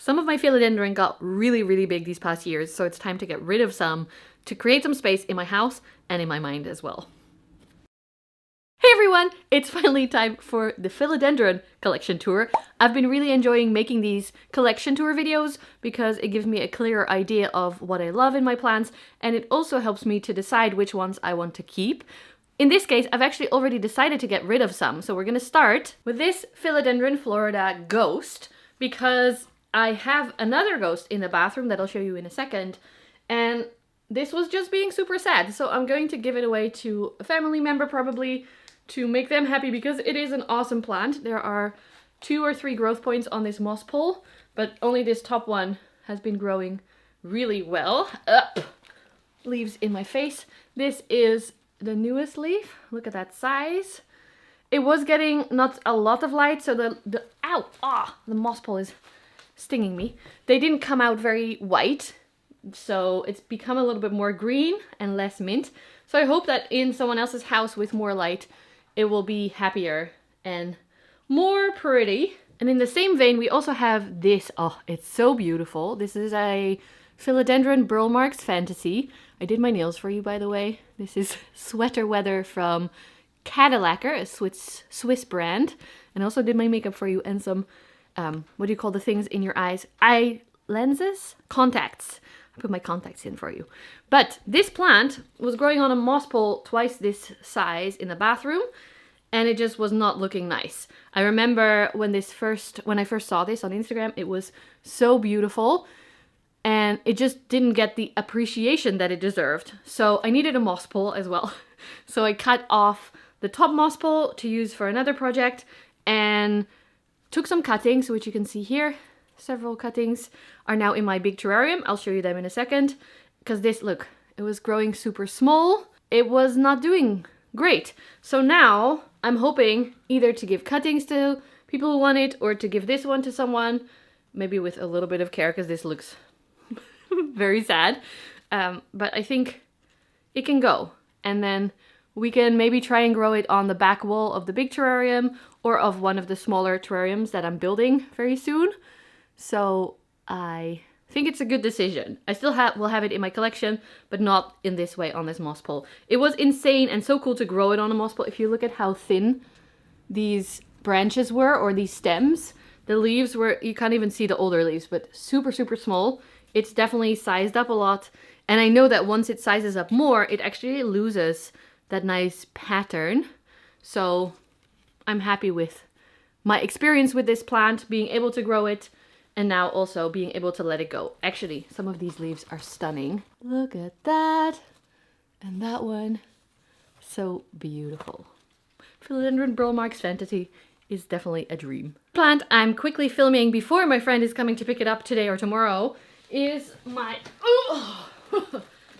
Some of my philodendron got really, really big these past years, so it's time to get rid of some to create some space in my house and in my mind as well. Hey everyone, it's finally time for the philodendron collection tour. I've been really enjoying making these collection tour videos because it gives me a clearer idea of what I love in my plants, and it also helps me to decide which ones I want to keep. In this case, I've actually already decided to get rid of some, so we're gonna start with this Philodendron Florida Ghost because I have another ghost in the bathroom that I'll show you in a second, and this was just being super sad, so I'm going to give it away to a family member probably to make them happy because it is an awesome plant. There are 2 or 3 growth points on this moss pole, but only this top one has been growing really well. Leaves in my face. This is the newest leaf. Look at that size. It was getting not a lot of light, so the moss pole is stinging me. They didn't come out very white, so it's become a little bit more green and less mint. So I hope that in someone else's house with more light, it will be happier and more pretty. And in the same vein, we also have this. Oh, it's so beautiful. This is a Philodendron Burl Marks Fantasy. I did my nails for you, by the way. This is Sweater Weather from Cadillacquer, a Swiss brand. And I also did my makeup for you and some what do you call the things in your eyes? Eye lenses? Contacts. I put my contacts in for you. But this plant was growing on a moss pole twice this size in the bathroom, and it just was not looking nice. I remember when I first saw this on Instagram, it was so beautiful, and it just didn't get the appreciation that it deserved. So I needed a moss pole as well. So I cut off the top moss pole to use for another project, and took some cuttings, which you can see here. Several cuttings are now in my big terrarium. I'll show you them in a second. Because this, look, it was growing super small. It was not doing great. So now I'm hoping either to give cuttings to people who want it or to give this one to someone, maybe with a little bit of care because this looks very sad. But I think it can go. And then we can maybe try and grow it on the back wall of the big terrarium or of one of the smaller terrariums that I'm building very soon. So I think it's a good decision. I still will have it in my collection, but not in this way on this moss pole. It was insane and so cool to grow it on a moss pole. If you look at how thin these branches were, or these stems, the leaves were, you can't even see the older leaves, but super, super small. It's definitely sized up a lot. And I know that once it sizes up more, it actually loses that nice pattern. So I'm happy with my experience with this plant, being able to grow it, and now also being able to let it go. Actually, some of these leaves are stunning. Look at that. And that one. So beautiful. Philodendron Burl Marks Fantasy is definitely a dream. Plant I'm quickly filming before my friend is coming to pick it up today or tomorrow is my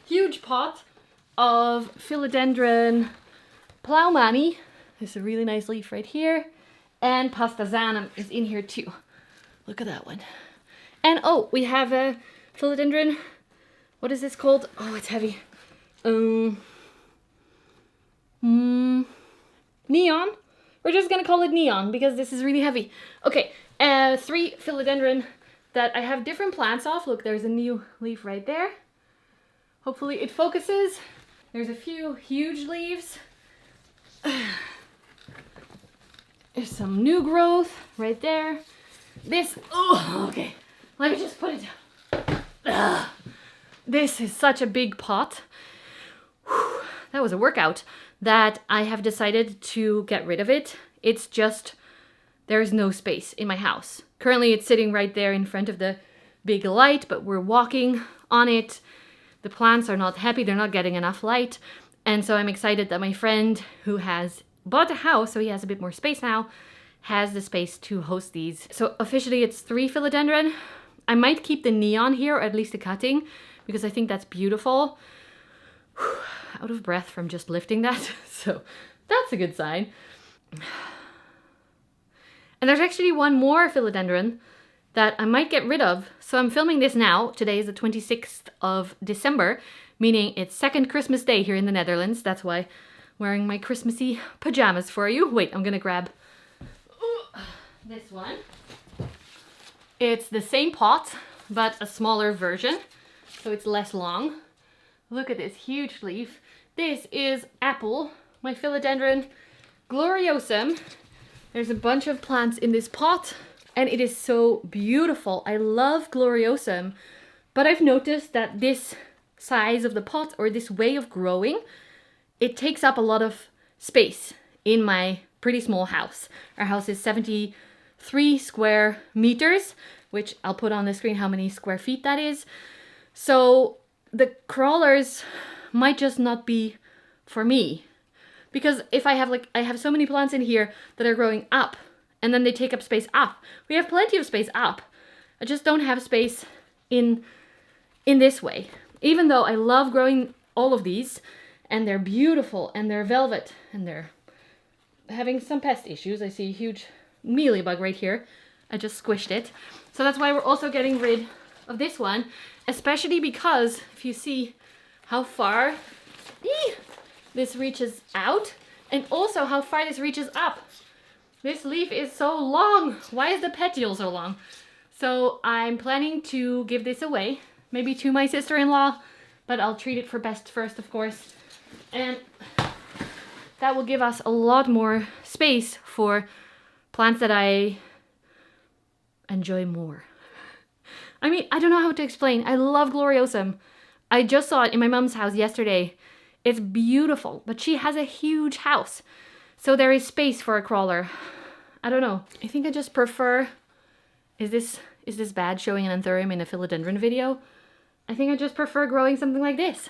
huge pot of Philodendron Ploumani. There's a really nice leaf right here. And Pastazanum is in here too. Look at that one. And oh, we have a Philodendron. What is this called? Oh, it's heavy. Neon. We're just gonna call it Neon because this is really heavy. Okay, 3 Philodendron that I have different plants off. Look, there's a new leaf right there. Hopefully it focuses. There's a few huge leaves. There's some new growth right there. This, okay. Let me just put it down. This is such a big pot. Whew, that was a workout. That I have decided to get rid of it. It's just, there's no space in my house. Currently it's sitting right there in front of the big light, but we're walking on it. The plants are not happy, they're not getting enough light. And so I'm excited that my friend who has bought a house, so he has a bit more space now, has the space to host these. So officially it's 3 Philodendron. I might keep the neon here, or at least the cutting, because I think that's beautiful. Whew, out of breath from just lifting that, so that's a good sign. And there's actually one more Philodendron that I might get rid of. So I'm filming this now. Today is the 26th of December, meaning it's second Christmas Day here in the Netherlands. That's why I'm wearing my Christmassy pajamas for you. Wait, I'm gonna grab this one. It's the same pot, but a smaller version, so it's less long. Look at this huge leaf. This is apple, my Philodendron gloriosum. There's a bunch of plants in this pot, and it is so beautiful. I love gloriosum, but I've noticed that this size of the pot, or this way of growing, it takes up a lot of space in my pretty small house. Our house is 73 square meters, which I'll put on the screen how many square feet that is. So the crawlers might just not be for me, because if I have so many plants in here that are growing up, and then they take up space up. We have plenty of space up. I just don't have space in this way. Even though I love growing all of these, and they're beautiful, and they're velvet, and they're having some pest issues. I see a huge mealybug right here. I just squished it. So that's why we're also getting rid of this one, especially because if you see how far this reaches out, and also how far this reaches up. This leaf is so long. Why is the petiole so long? So I'm planning to give this away, maybe to my sister-in-law, but I'll treat it for best first, of course. And that will give us a lot more space for plants that I enjoy more. I mean, I don't know how to explain. I love gloriosum. I just saw it in my mom's house yesterday. It's beautiful, but she has a huge house, so there is space for a crawler. I don't know. I think I just prefer... Is this bad, showing an anthurium in a philodendron video? I think I just prefer growing something like this,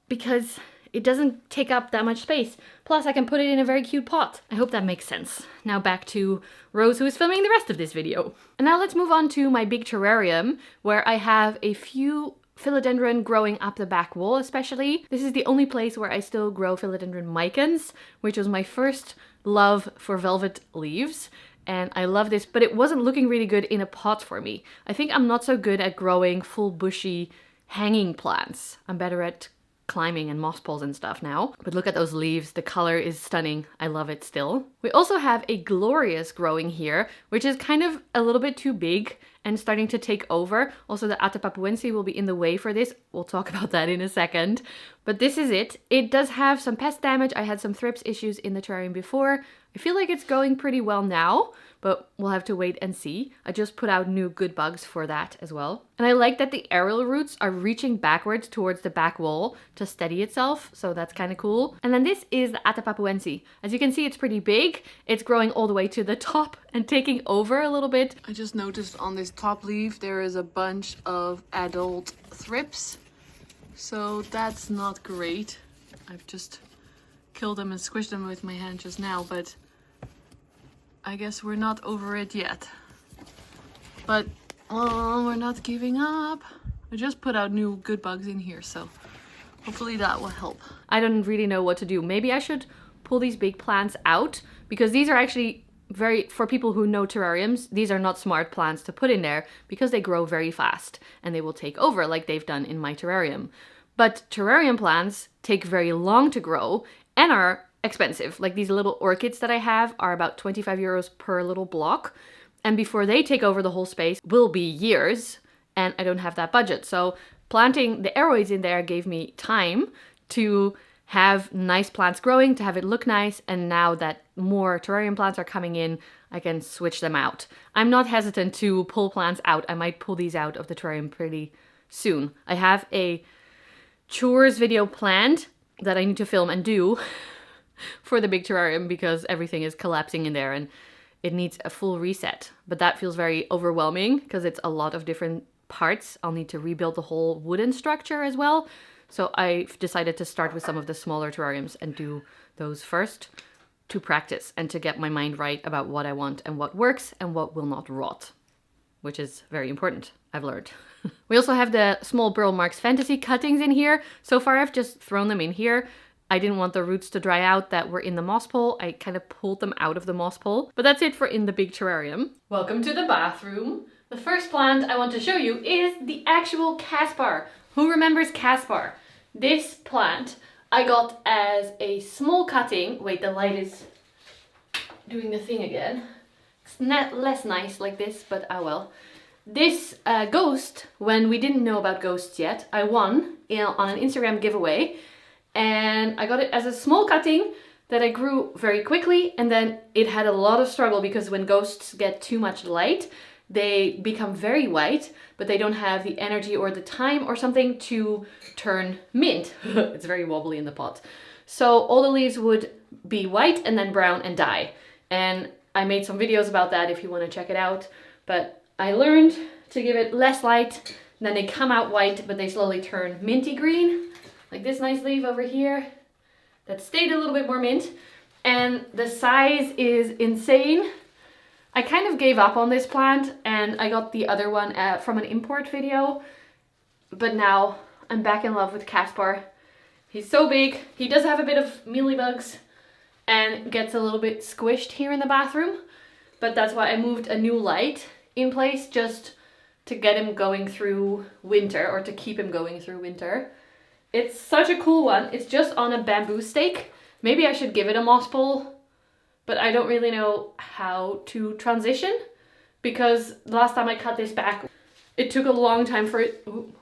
because it doesn't take up that much space. Plus, I can put it in a very cute pot. I hope that makes sense. Now back to Rose, who is filming the rest of this video. And now let's move on to my big terrarium, where I have a few philodendron growing up the back wall especially. This is the only place where I still grow philodendron micans, which was my first love for velvet leaves. And I love this, but it wasn't looking really good in a pot for me. I think I'm not so good at growing full bushy hanging plants. I'm better at climbing and moss poles and stuff now. But look at those leaves, the color is stunning. I love it still. We also have a glorious growing here, which is kind of a little bit too big and starting to take over. Also the Atapapuense will be in the way for this. We'll talk about that in a second. But this is it. It does have some pest damage. I had some thrips issues in the terrarium before. I feel like it's going pretty well now, but we'll have to wait and see. I just put out new good bugs for that as well. And I like that the aerial roots are reaching backwards towards the back wall to steady itself, so that's kind of cool. And then this is the Atapapuense. As you can see, it's pretty big. It's growing all the way to the top and taking over a little bit. I just noticed on this top leaf there is a bunch of adult thrips, so that's not great. I've just killed them and squished them with my hand just now, but I guess we're not over it yet. But we're not giving up. I just put out new good bugs in here, so hopefully that will help. I don't really know what to do. Maybe I should pull these big plants out, because these are actually for people who know terrariums, these are not smart plants to put in there because they grow very fast and they will take over like they've done in my terrarium. But terrarium plants take very long to grow and are expensive. Like these little orchids that I have are about 25 euros per little block. And before they take over the whole space will be years, and I don't have that budget. So planting the aeroids in there gave me time to have nice plants growing, to have it look nice. And now that more terrarium plants are coming in, I can switch them out. I'm not hesitant to pull plants out. I might pull these out of the terrarium pretty soon. I have a chores video planned that I need to film and do for the big terrarium because everything is collapsing in there and it needs a full reset. But that feels very overwhelming because it's a lot of different parts. I'll need to rebuild the whole wooden structure as well. So I've decided to start with some of the smaller terrariums and do those first to practice and to get my mind right about what I want and what works and what will not rot, which is very important, I've learned. We also have the small Burl Marks Fantasy cuttings in here. So far I've just thrown them in here. I didn't want the roots to dry out that were in the moss pole. I kind of pulled them out of the moss pole. But that's it for in the big terrarium. Welcome to the bathroom. The first plant I want to show you is the actual Caspar. Who remembers Caspar? This plant I got as a small cutting. Wait, the light is doing the thing again. It's not less nice like this, but ah well. This ghost, when we didn't know about ghosts yet, I won on an Instagram giveaway, and I got it as a small cutting that I grew very quickly, and then it had a lot of struggle because when ghosts get too much light, they become very white, but they don't have the energy or the time or something to turn mint. It's very wobbly in the pot. So all the leaves would be white and then brown and die. And I made some videos about that if you want to check it out. But I learned to give it less light, then they come out white, but they slowly turn minty green. Like this nice leaf over here that stayed a little bit more mint. And the size is insane. I kind of gave up on this plant and I got the other one from an import video. But now I'm back in love with Caspar. He's so big. He does have a bit of mealybugs and gets a little bit squished here in the bathroom. But that's why I moved a new light in place just to get him going through winter, or to keep him going through winter. It's such a cool one. It's just on a bamboo stake. Maybe I should give it a moss pole, but I don't really know how to transition because last time I cut this back, it took a long time for it. Ooh,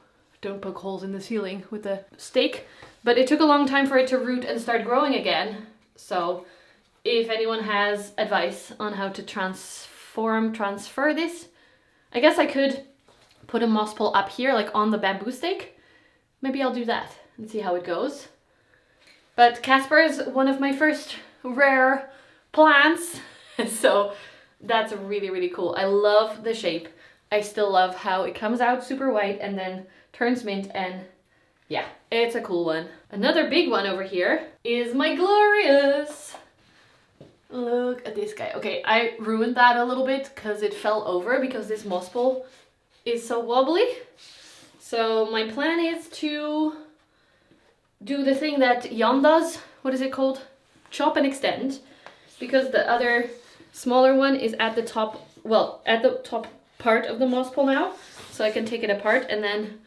don't poke holes in the ceiling with the stake, but it took a long time for it to root and start growing again. So if anyone has advice on how to transfer this, I guess I could put a moss pole up here, like on the bamboo stake. Maybe I'll do that and see how it goes. But Caspar is one of my first rare plants, so that's really, really cool. I love the shape. I still love how it comes out super white and then turns mint, and yeah, it's a cool one. Another big one over here is my glorious. Look at this guy. Okay, I ruined that a little bit because it fell over because this moss pole is so wobbly. So my plan is to do the thing that Jan does. What is it called? Chop and extend. Because the other smaller one is at the top, well, at the top part of the moss pole now. So I can take it apart and then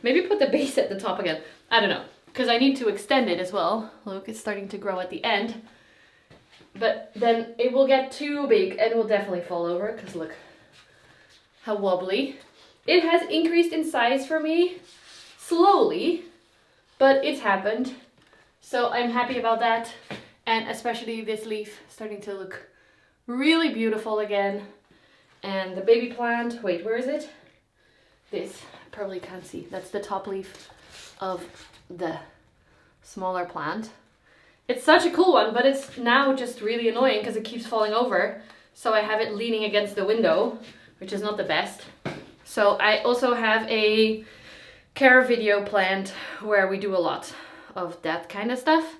maybe put the base at the top again. I don't know, because I need to extend it as well. Look, it's starting to grow at the end. But then it will get too big and will definitely fall over, because look how wobbly. It has increased in size for me, slowly, but it's happened. So I'm happy about that. And especially this leaf starting to look really beautiful again. And the baby plant, wait, where is it? This, I probably can't see. That's the top leaf of the smaller plant. It's such a cool one, but it's now just really annoying because it keeps falling over. So I have it leaning against the window, which is not the best. So I also have a care video planned where we do a lot of that kind of stuff.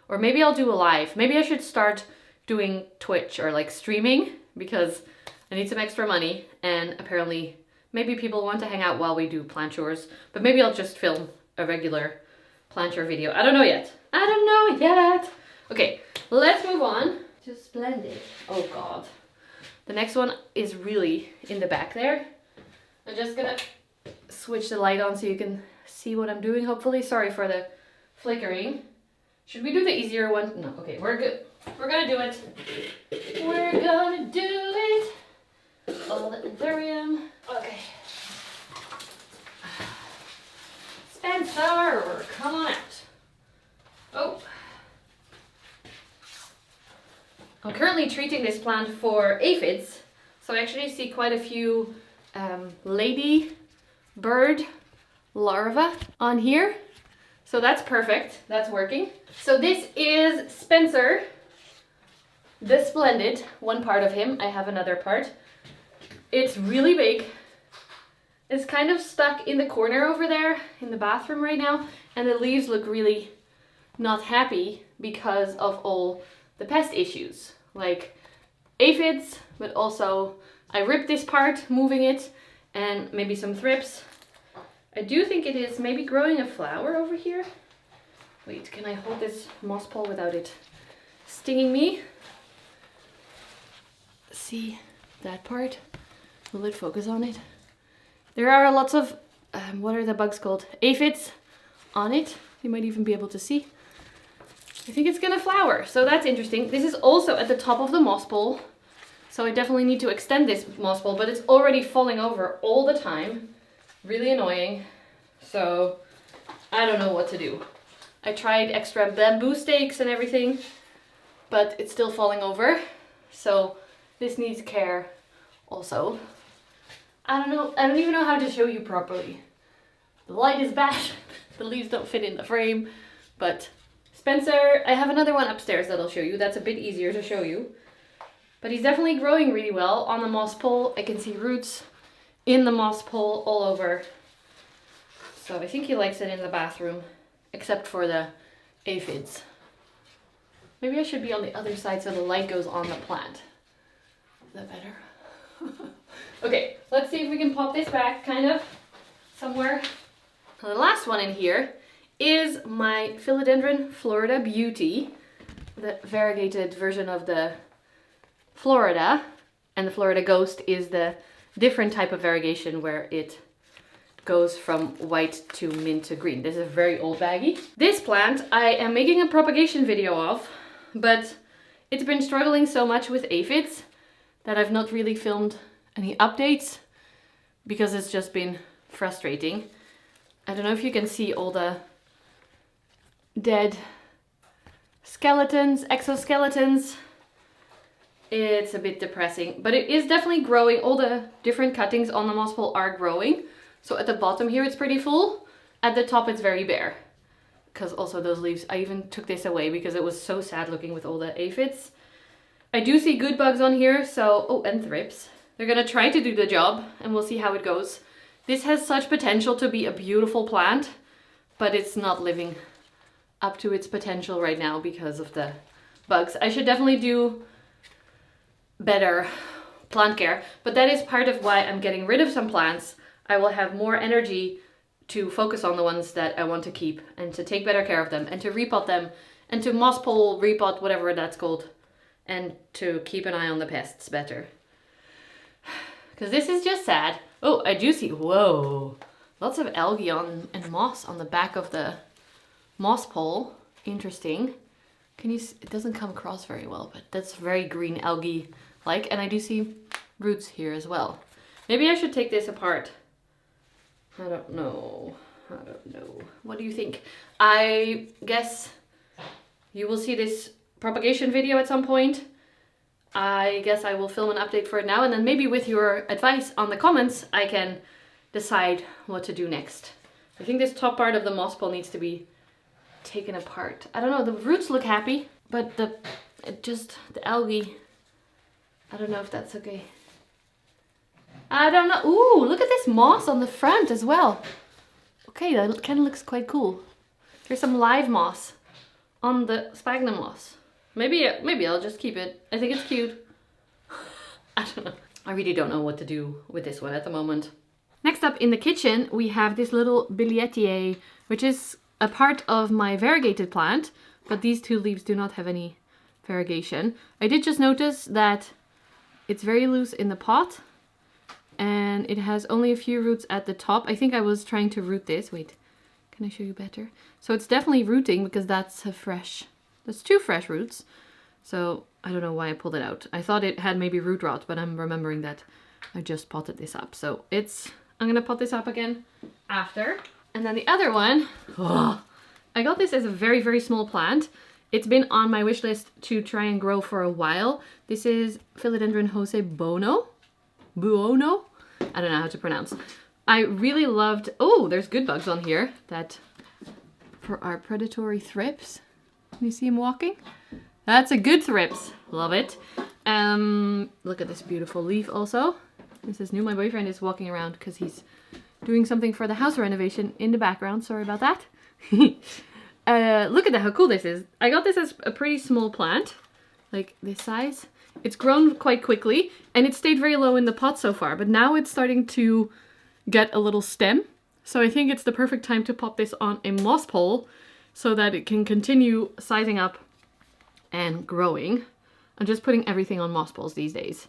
Or maybe I'll do a live. Maybe I should start doing Twitch or like streaming because I need some extra money, and apparently maybe people want to hang out while we do plant chores, but maybe I'll just film a regular plant chore video. I don't know yet. I don't know yet. Okay, let's move on to Splendid. Oh God. The next one is really in the back there. I'm just gonna switch the light on so you can see what I'm doing, hopefully. Sorry for the flickering. Should we do the easier one? No, okay, we're good. We're gonna do it. We're gonna do it. All the terrarium. Okay. Spencer, come on out. Oh. I'm currently treating this plant for aphids. So I actually see quite a few lady bird larvae on here. So that's perfect, that's working. So this is Spencer, the Splendid, one part of him. I have another part. It's really big. It's kind of stuck in the corner over there in the bathroom right now, and the leaves look really not happy because of all the pest issues, like aphids, but also I ripped this part, moving it, and maybe some thrips. I do think it is maybe growing a flower over here. Wait, can I hold this moss pole without it stinging me? See that part? Will it focus on it? There are lots of, what are the bugs called? Aphids on it. You might even be able to see. I think it's gonna flower, so that's interesting. This is also at the top of the moss pole. So I definitely need to extend this moss pole, but it's already falling over all the time. Really annoying. So I don't know what to do. I tried extra bamboo stakes and everything, but it's still falling over. So this needs care also. I don't know. I don't even know how to show you properly. The light is bad. The leaves don't fit in the frame. But Spencer, I have another one upstairs that I'll show you. That's a bit easier to show you. But he's definitely growing really well on the moss pole. I can see roots in the moss pole all over. So I think he likes it in the bathroom, except for the aphids. Maybe I should be on the other side so the light goes on the plant. Is that better? Okay, let's see if we can pop this back kind of somewhere. The last one in here is my Philodendron Florida Beauty, the variegated version of the Florida, and the Florida Ghost is the different type of variegation where it goes from white to mint to green. This is a very old baggie. This plant I am making a propagation video of, but it's been struggling so much with aphids that I've not really filmed any updates because it's just been frustrating. I don't know if you can see all the dead skeletons, exoskeletons. It's a bit depressing, but it is definitely growing. All the different cuttings on the moss pole are growing. So at the bottom here it's pretty full. At the top it's very bare. Because also those leaves, I even took this away because it was so sad looking with all the aphids. I do see good bugs on here, so, oh, and thrips. They're gonna try to do the job and we'll see how it goes. This has such potential to be a beautiful plant, but it's not living up to its potential right now because of the bugs. I should definitely do better plant care, but that is part of why I'm getting rid of some plants. I will have more energy to focus on the ones that I want to keep and to take better care of them and to repot them and to moss pole, repot, whatever that's called, and to keep an eye on the pests better. Because this is just sad. Oh, I do see, whoa, lots of algae and moss on the back of the moss pole. Interesting. Can you see? It doesn't come across very well, but that's very green algae like, and I do see roots here as well. Maybe I should take this apart. I don't know. What do you think? I guess you will see this propagation video at some point. I guess I will film an update for it now, and then maybe with your advice on the comments, I can decide what to do next. I think this top part of the moss pole needs to be taken apart. I don't know, the roots look happy, but the algae, I don't know if that's okay. I don't know. Ooh, look at this moss on the front as well. Okay, that kind of looks quite cool. Here's some live moss on the sphagnum moss. Maybe I'll just keep it. I think it's cute. I don't know. I really don't know what to do with this one at the moment. Next up in the kitchen, we have this little billietier, which is a part of my variegated plant, but these two leaves do not have any variegation. I did just notice that it's very loose in the pot and it has only a few roots at the top. I think I was trying to root this. Wait, can I show you better? So it's definitely rooting because that's two fresh roots. So I don't know why I pulled it out. I thought it had maybe root rot, but I'm remembering that I just potted this up. So I'm gonna pot this up again after. And then the other one, I got this as a very, very small plant. It's been on my wish list to try and grow for a while. This is Philodendron Jose Buono. I don't know how to pronounce. I really loved, oh, there's good bugs on here that for our predatory thrips. Can you see him walking? That's a good thrips. Love it. Look at this beautiful leaf also. This is new. My boyfriend is walking around because he's doing something for the house renovation in the background. Sorry about that. Look at that, how cool this is. I got this as a pretty small plant, like this size. It's grown quite quickly and it stayed very low in the pot so far, but now it's starting to get a little stem. So I think it's the perfect time to pop this on a moss pole so that it can continue sizing up and growing. I'm just putting everything on moss poles these days.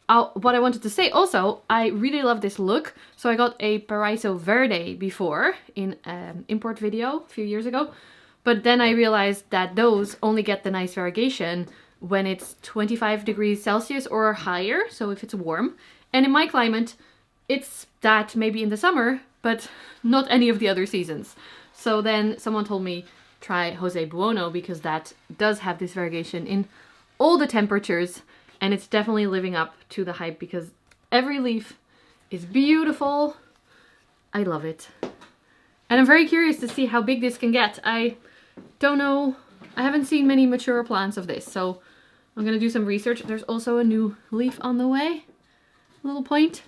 What I wanted to say also, I really love this look. So I got a Paraiso Verde before in an import video a few years ago. But then I realized that those only get the nice variegation when it's 25 degrees Celsius or higher, so if it's warm. And in my climate, it's that maybe in the summer, but not any of the other seasons. So then someone told me try Jose Buono because that does have this variegation in all the temperatures, and it's definitely living up to the hype because every leaf is beautiful. I love it. And I'm very curious to see how big this can get. I don't know. I haven't seen many mature plants of this, so I'm gonna do some research. There's also a new leaf on the way, little point,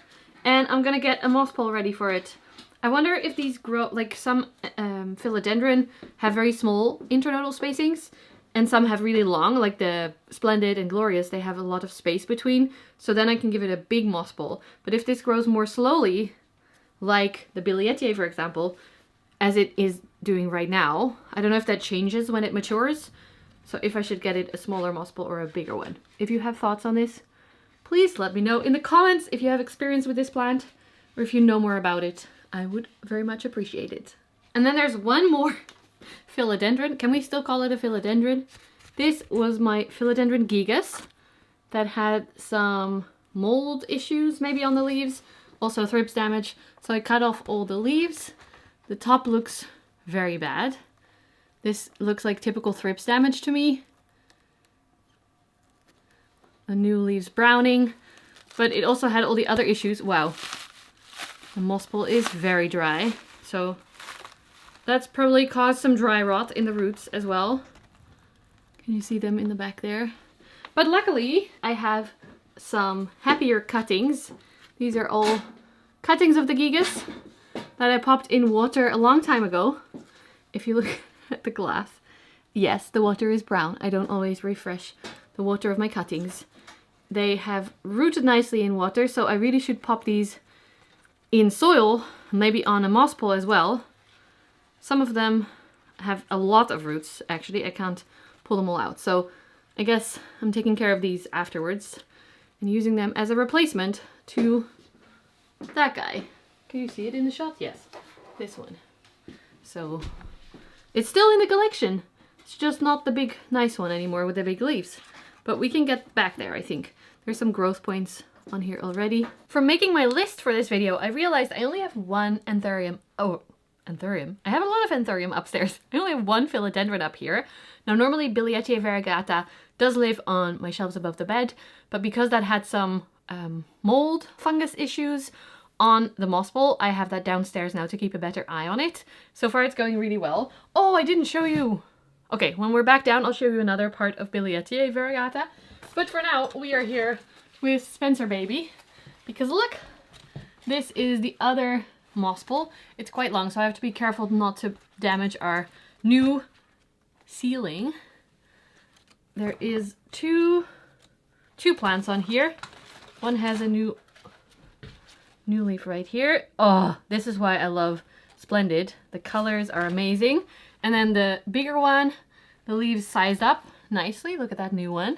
and I'm gonna get a moss pole ready for it. I wonder if these grow, like some Philodendron have very small internodal spacings, and some have really long, like the Splendid and Glorious, they have a lot of space between, so then I can give it a big moss pole. But if this grows more slowly, like the Billietier, for example, as it is doing right now, I don't know if that changes when it matures. So if I should get it a smaller moss pole or a bigger one. If you have thoughts on this, please let me know in the comments if you have experience with this plant or if you know more about it. I would very much appreciate it. And then there's one more Philodendron. Can we still call it a Philodendron? This was my Philodendron gigas that had some mold issues maybe on the leaves, also thrips damage. So I cut off all the leaves. The top looks very bad. This looks like typical thrips damage to me. The new leaves browning, but it also had all the other issues. Wow. The moss pole is very dry, so that's probably caused some dry rot in the roots as well. Can you see them in the back there? But luckily, I have some happier cuttings. These are all cuttings of the gigas that I popped in water a long time ago. If you look at the glass, yes, the water is brown. I don't always refresh the water of my cuttings. They have rooted nicely in water, so I really should pop these in soil, maybe on a moss pole as well. Some of them have a lot of roots, actually. I can't pull them all out. So I guess I'm taking care of these afterwards and using them as a replacement to that guy. Can you see it in the shot? Yes, this one. So it's still in the collection. It's just not the big nice one anymore with the big leaves. But we can get back there, I think. There's some growth points on here already. From making my list for this video, I realized I only have one anthurium. Oh, anthurium. I have a lot of anthurium upstairs. I only have one philodendron up here. Now normally Billietier variegata does live on my shelves above the bed, but because that had some mold fungus issues on the moss pole, I have that downstairs now to keep a better eye on it. So far it's going really well. Oh, I didn't show you. Okay, when we're back down, I'll show you another part of Billietier variegata. But for now, we are here with Spencer baby, because look, this is the other moss pole. It's quite long, so I have to be careful not to damage our new ceiling. There is two plants on here. One has a new leaf right here. Oh, this is why I love Splendid. The colors are amazing. And then the bigger one, the leaves sized up nicely. Look at that new one.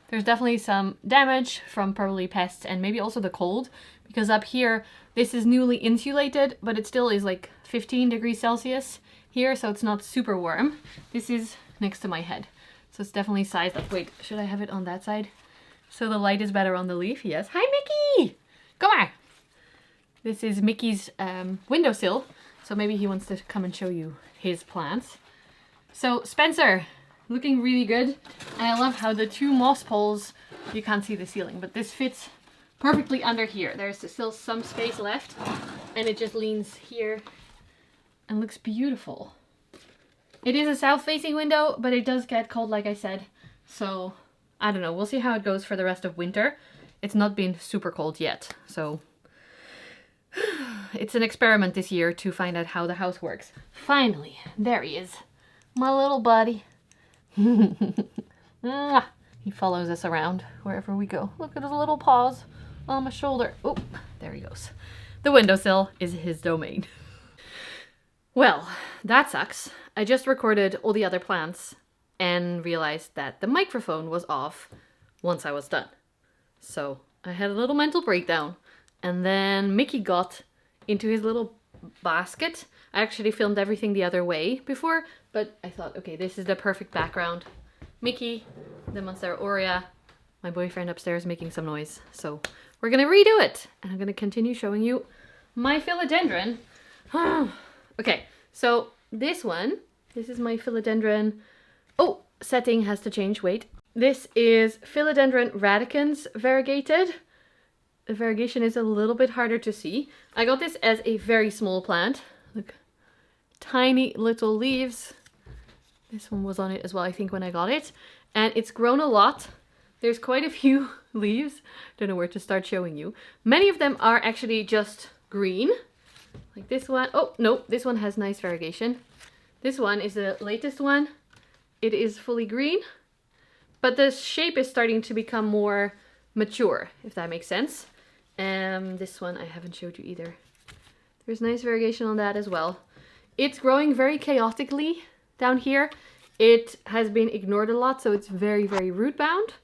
There's definitely some damage from probably Pest and maybe also the cold, because up here, this is newly insulated, but it still is like 15 degrees Celsius here, so it's not super warm. This is next to my head, so it's definitely sized up. Wait, should I have it on that side? So the light is better on the leaf, yes. Hi, Mickey! Come on! This is Mickey's windowsill, so maybe he wants to come and show you his plants. So Spencer, looking really good. And I love how the two moss poles, you can't see the ceiling, but this fits perfectly under here. There's still some space left and it just leans here and looks beautiful. It is a south-facing window, but it does get cold, like I said. So I don't know, we'll see how it goes for the rest of winter. It's not been super cold yet, so it's an experiment this year to find out how the house works. Finally, there he is, my little buddy. He follows us around wherever we go. Look at his little paws on my shoulder. Oh, there he goes. The windowsill is his domain. Well, that sucks. I just recorded all the other plants and realized that the microphone was off once I was done. So I had a little mental breakdown. And then Mickey got into his little basket. I actually filmed everything the other way before, but I thought, okay, this is the perfect background. Mickey the Monstera aurea. My boyfriend upstairs making some noise. So we're gonna redo it. And I'm gonna continue showing you my philodendron. Okay, so this is my philodendron. Oh, setting has to change, wait. This is Philodendron radicans variegated. The variegation is a little bit harder to see. I got this as a very small plant. Look, tiny little leaves. This one was on it as well, I think, when I got it. And it's grown a lot. There's quite a few leaves. Don't know where to start showing you. Many of them are actually just green. Like this one. Oh, no, this one has nice variegation. This one is the latest one. It is fully green. But the shape is starting to become more mature, if that makes sense. This one I haven't showed you either. There's nice variegation on that as well. It's growing very chaotically down here. It has been ignored a lot, so it's very, very root bound.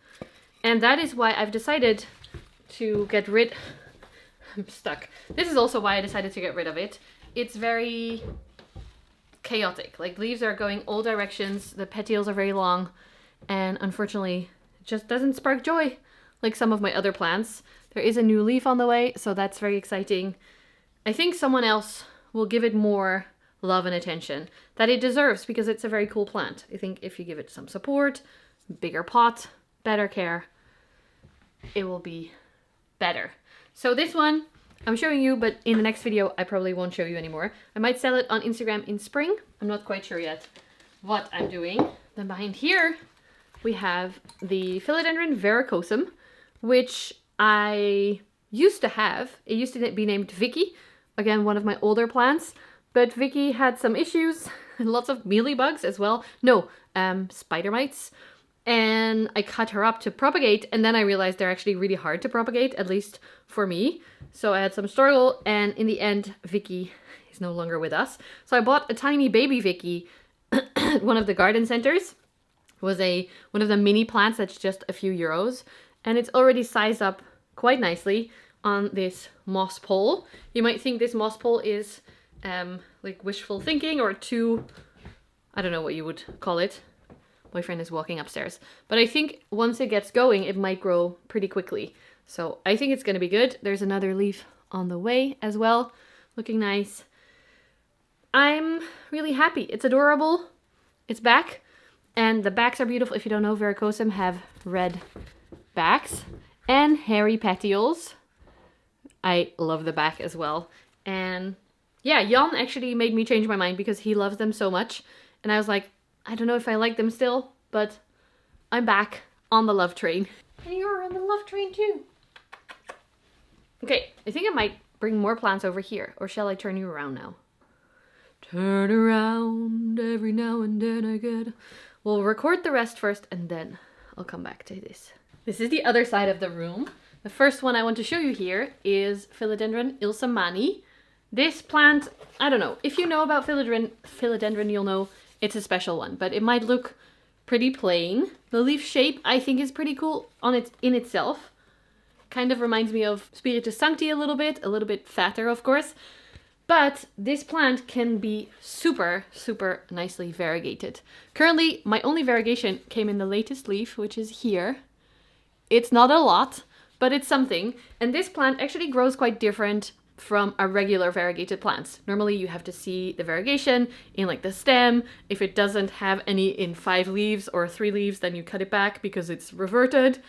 And that is why I've decided to get rid... I'm stuck. This is also why I decided to get rid of it. It's very chaotic. Like, leaves are going all directions. The petioles are very long. And unfortunately, it just doesn't spark joy like some of my other plants. There is a new leaf on the way, so that's very exciting. I think someone else will give it more love and attention that it deserves because it's a very cool plant. I think if you give it some support, bigger pot, better care, it will be better. So this one I'm showing you, but in the next video I probably won't show you anymore. I might sell it on Instagram in spring. I'm not quite sure yet what I'm doing. Then behind here we have the Philodendron verrucosum, which I used to have. It used to be named Vicky, again one of my older plants, but Vicky had some issues, lots of mealybugs as well. No, spider mites. And I cut her up to propagate, and then I realized they're actually really hard to propagate, at least for me. So I had some struggle, and in the end, Vicky is no longer with us. So I bought a tiny baby Vicky at one of the garden centers. It was one of the mini plants that's just a few euros, and it's already sized up quite nicely on this moss pole. You might think this moss pole is like wishful thinking or too, I don't know what you would call it. Boyfriend is walking upstairs. But I think once it gets going, it might grow pretty quickly. So I think it's going to be good. There's another leaf on the way as well, looking nice. I'm really happy. It's adorable. It's back. And the backs are beautiful. If you don't know, verrucosum have red backs and hairy petioles. I love the back as well. And yeah, Jan actually made me change my mind because he loves them so much. And I was like, I don't know if I like them still, but I'm back on the love train. And you're on the love train too. Okay, I think I might bring more plants over here. Or shall I turn you around now? Turn around every now and then I get... We'll record the rest first and then I'll come back to this. This is the other side of the room. The first one I want to show you here is Philodendron ilsamani. This plant, I don't know. If you know about philodendron, you'll know it's a special one, but it might look pretty plain. The leaf shape I think is pretty cool in itself. Kind of reminds me of Spiritus Sancti a little bit fatter of course. But this plant can be super, super nicely variegated. Currently, my only variegation came in the latest leaf, which is here. It's not a lot, but it's something. And this plant actually grows quite different from a regular variegated plants. Normally you have to see the variegation in like the stem. If it doesn't have any in 5 leaves or 3 leaves, then you cut it back because it's reverted.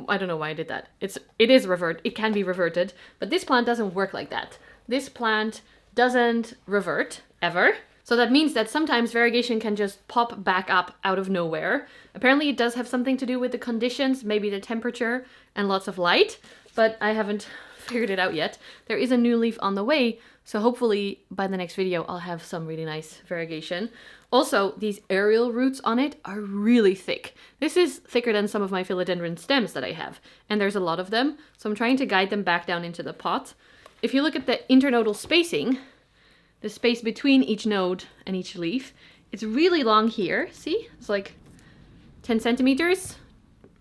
I don't know why I did that. It can be reverted, but this plant doesn't work like that. This plant doesn't revert ever. So that means that sometimes variegation can just pop back up out of nowhere. Apparently it does have something to do with the conditions, maybe the temperature and lots of light, but I haven't figured it out yet. There is a new leaf on the way, so hopefully by the next video I'll have some really nice variegation. Also, these aerial roots on it are really thick. This is thicker than some of my philodendron stems that I have, and there's a lot of them, so I'm trying to guide them back down into the pot. If you look at the internodal spacing, the space between each node and each leaf, it's really long here. See? It's like 10 centimeters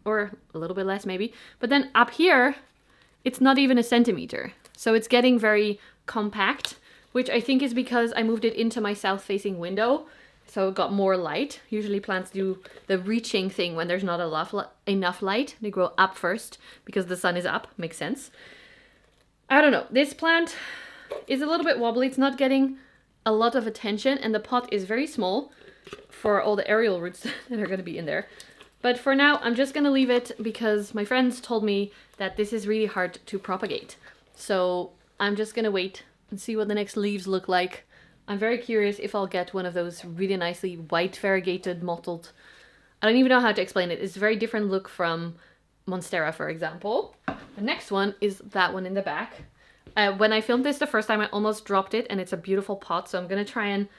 or a little bit less maybe. But then up here, it's not even a centimeter. So it's getting very compact, which I think is because I moved it into my south-facing window. So it got more light. Usually plants do the reaching thing when there's not enough light. They grow up first because the sun is up. Makes sense. I don't know. This plant is a little bit wobbly. It's not getting a lot of attention, and the pot is very small for all the aerial roots that are going to be in there. But for now, I'm just going to leave it because my friends told me that this is really hard to propagate. So I'm just going to wait and see what the next leaves look like. I'm very curious if I'll get one of those really nicely white variegated mottled. I don't even know how to explain it. It's a very different look from Monstera, for example. The next one is that one in the back. When I filmed this the first time, I almost dropped it, and it's a beautiful pot. So I'm going to try and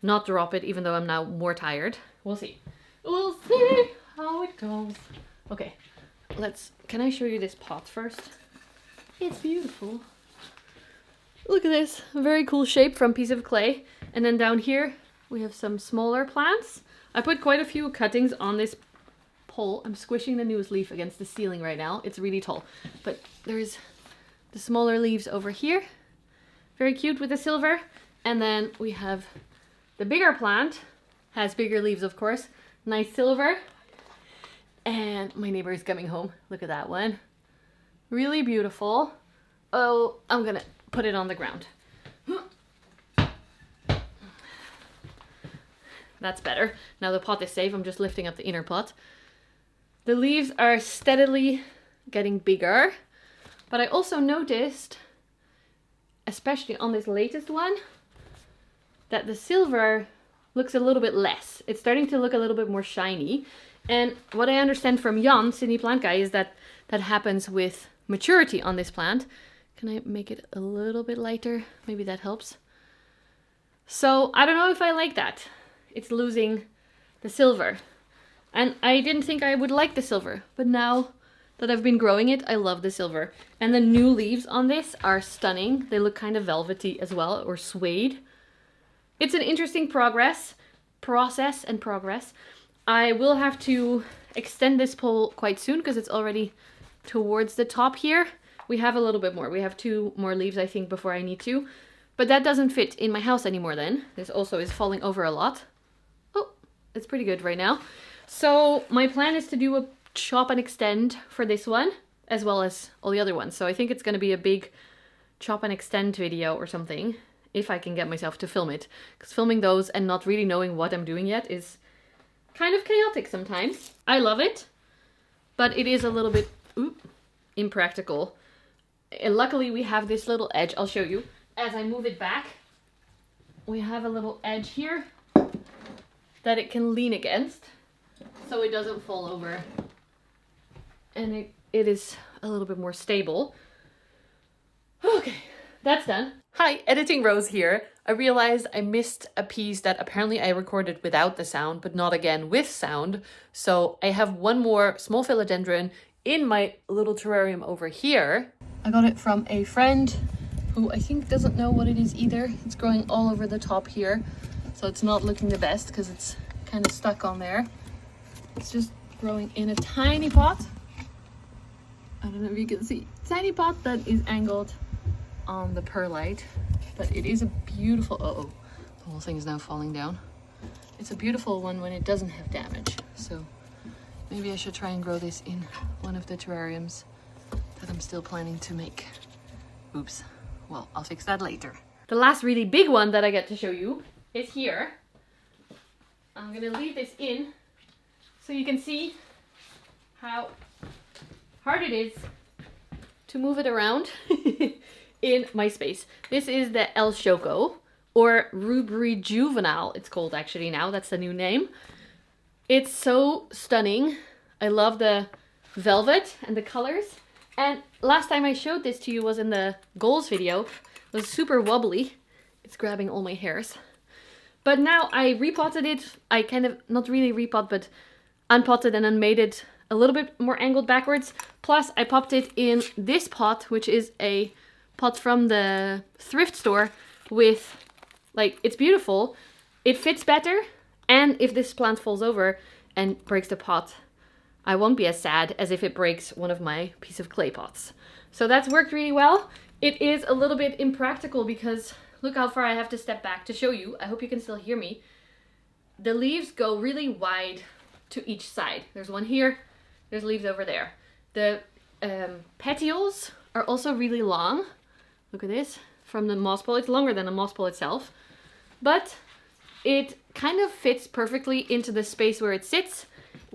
not drop it, even though I'm now more tired. We'll see. We'll see how it goes. Okay, can I show you this pot first? It's beautiful. Look at this, very cool shape from piece of clay. And then down here, we have some smaller plants. I put quite a few cuttings on this pole. I'm squishing the newest leaf against the ceiling right now. It's really tall. But there's the smaller leaves over here. Very cute with the silver. And then we have the bigger plant. Has bigger leaves, of course. Nice silver. And my neighbor is coming home. Look at that one. Really beautiful. Oh, I'm gonna put it on the ground. That's better. Now the pot is safe. I'm just lifting up the inner pot. The leaves are steadily getting bigger, but I also noticed, especially on this latest one, that the silver looks a little bit less. It's starting to look a little bit more shiny. And what I understand from Jan, Sydney Plant Guy, is that that happens with maturity on this plant. Can I make it a little bit lighter? Maybe that helps. So I don't know if I like that. It's losing the silver. And I didn't think I would like the silver, but now that I've been growing it, I love the silver. And the new leaves on this are stunning. They look kind of velvety as well, or suede. It's an interesting process. I will have to extend this pole quite soon because it's already towards the top here. We have a little bit more. We have 2 more leaves, I think, before I need to. But that doesn't fit in my house anymore then. This also is falling over a lot. Oh, it's pretty good right now. So my plan is to do a chop and extend for this one, as well as all the other ones. So I think it's going to be a big chop and extend video or something, if I can get myself to film it. Because filming those and not really knowing what I'm doing yet is kind of chaotic sometimes. I love it, but it is a little bit impractical. And luckily we have this little edge. I'll show you. As I move it back, we have a little edge here that it can lean against so it doesn't fall over. And it is a little bit more stable. Okay, that's done. Hi, Editing Rose here. I realized I missed a piece that apparently I recorded without the sound, but not again with sound. So I have one more small philodendron in my little terrarium over here. I got it from a friend who I think doesn't know what it is either. It's growing all over the top here, so it's not looking the best because it's kind of stuck on there. It's just growing in a tiny pot. I don't know if you can see. Tiny pot that is angled on the perlite, but it is a beautiful, the whole thing is now falling down. It's a beautiful one when it doesn't have damage. So maybe I should try and grow this in one of the terrariums that I'm still planning to make. Oops. Well, I'll fix that later. The last really big one that I get to show you is here. I'm gonna leave this in so you can see how hard it is to move it around in my space. This is the El Choco, or Rubri Juvenile, it's called actually now. That's the new name. It's so stunning. I love the velvet and the colors. And last time I showed this to you was in the goals video. It was super wobbly. It's grabbing all my hairs. But now I repotted it. I kind of, not really repot, but unpotted and then made it a little bit more angled backwards. Plus I popped it in this pot, which is a pot from the thrift store with, like, it's beautiful. It fits better. And if this plant falls over and breaks the pot, I won't be as sad as if it breaks one of my piece of clay pots. So that's worked really well. It is a little bit impractical because look how far I have to step back to show you. I hope you can still hear me. the leaves go really wide to each side. There's one here, there's leaves over there. The petioles are also really long. Look at this, from the moss ball. It's longer than the moss ball itself, but it kind of fits perfectly into the space where it sits,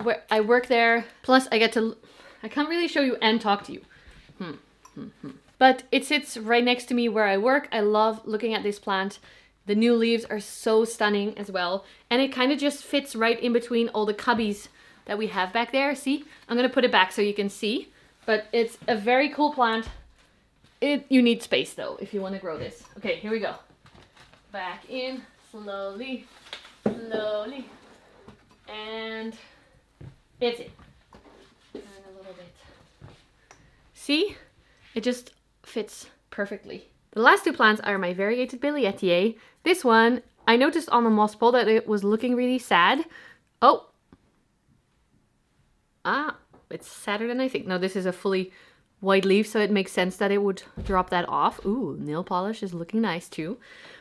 where I work there. Plus I can't really show you and talk to you. But it sits right next to me where I work. I love looking at this plant. The new leaves are so stunning as well. And it kind of just fits right in between all the cubbies that we have back there. See, I'm going to put it back so you can see. But it's a very cool plant. You need space though if you want to grow this. Okay, here we go. Back in, slowly, slowly. And it's it. And a little bit. See? It just fits perfectly. The last two plants are my variegated Billietiae. This one, I noticed on the moss pole that it was looking really sad. Oh. Ah, it's sadder than I think. No, this is a fully white leaf, so it makes sense that it would drop that off. Ooh, nail polish is looking nice too.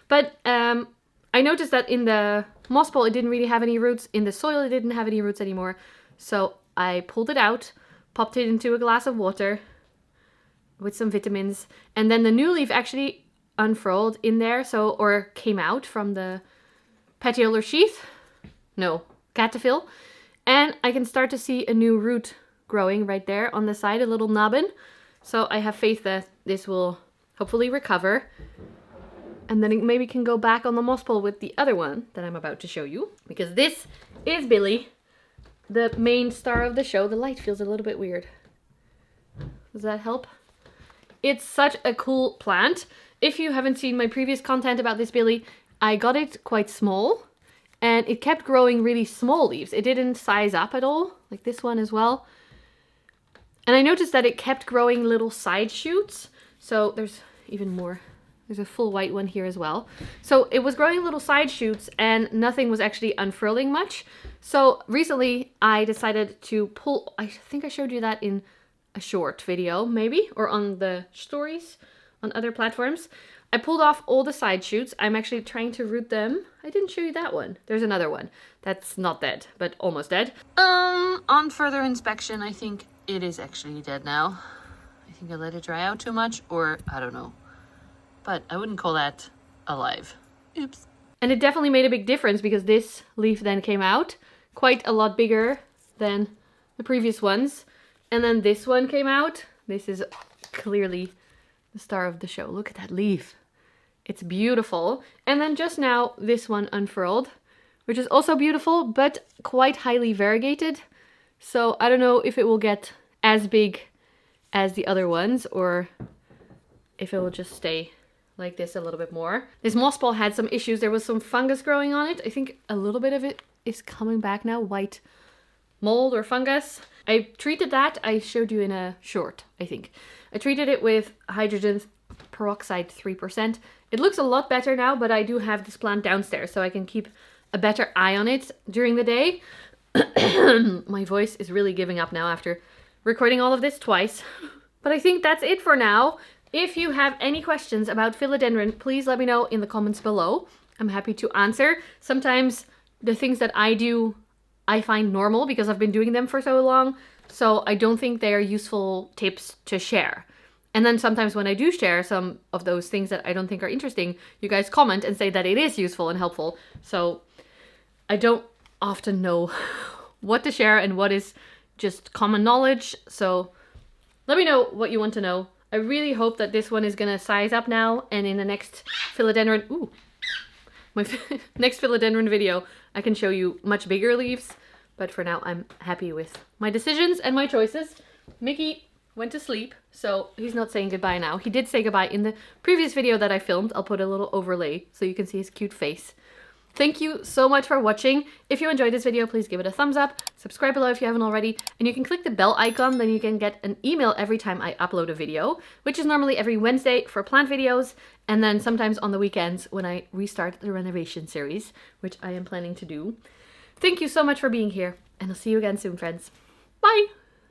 But I noticed that in the moss pole, it didn't really have any roots. In the soil, it didn't have any roots anymore. So I pulled it out, popped it into a glass of water with some vitamins, and then the new leaf actually unfurled in there, or came out from the petiolar sheath. No, cataphyll. And I can start to see a new root growing right there on the side, a little nubbin. So I have faith that this will hopefully recover. And then it maybe can go back on the moss pole with the other one that I'm about to show you. Because this is Billy, the main star of the show. The light feels a little bit weird. Does that help? It's such a cool plant. If you haven't seen my previous content about this Billy, I got it quite small. And it kept growing really small leaves. It didn't size up at all, like this one as well. And I noticed that it kept growing little side shoots. So there's even more. There's a full white one here as well. So it was growing little side shoots and nothing was actually unfurling much. So recently I decided to pull, I think I showed you that in a short video maybe, or on the stories on other platforms. I pulled off all the side shoots. I'm actually trying to root them. I didn't show you that one. There's another one that's not dead, but almost dead. On further inspection, I think it is actually dead now. I think I let it dry out too much, or I don't know. But I wouldn't call that alive. Oops. And it definitely made a big difference because this leaf then came out quite a lot bigger than the previous ones. And then this one came out. This is clearly the star of the show. Look at that leaf. It's beautiful. And then just now this one unfurled, which is also beautiful, but quite highly variegated. So I don't know if it will get as big as the other ones or if it will just stay like this a little bit more. This moss ball had some issues. There was some fungus growing on it. I think a little bit of it is coming back now, white mold or fungus. I treated that, I showed you in a short, I think. I treated it with hydrogen peroxide 3%. It looks a lot better now, but I do have this plant downstairs, so I can keep a better eye on it during the day. My voice is really giving up now after recording all of this twice. But I think that's it for now. If you have any questions about philodendron, please let me know in the comments below. I'm happy to answer. Sometimes the things that I do, I find normal because I've been doing them for so long. So I don't think they are useful tips to share. And then sometimes when I do share some of those things that I don't think are interesting, you guys comment and say that it is useful and helpful. So I don't often know what to share and what is just common knowledge. So let me know what you want to know. I really hope that this one is gonna size up now, and in the next philodendron, my next philodendron video, I can show you much bigger leaves. But for now, I'm happy with my decisions and my choices. Mickey went to sleep, so he's not saying goodbye now. He did say goodbye in the previous video that I filmed. I'll put a little overlay so you can see his cute face. Thank you so much for watching. If you enjoyed this video, please give it a thumbs up. Subscribe below if you haven't already. And you can click the bell icon, then you can get an email every time I upload a video, which is normally every Wednesday for plant videos, and then sometimes on the weekends when I restart the renovation series, which I am planning to do. Thank you so much for being here, and I'll see you again soon, friends. Bye!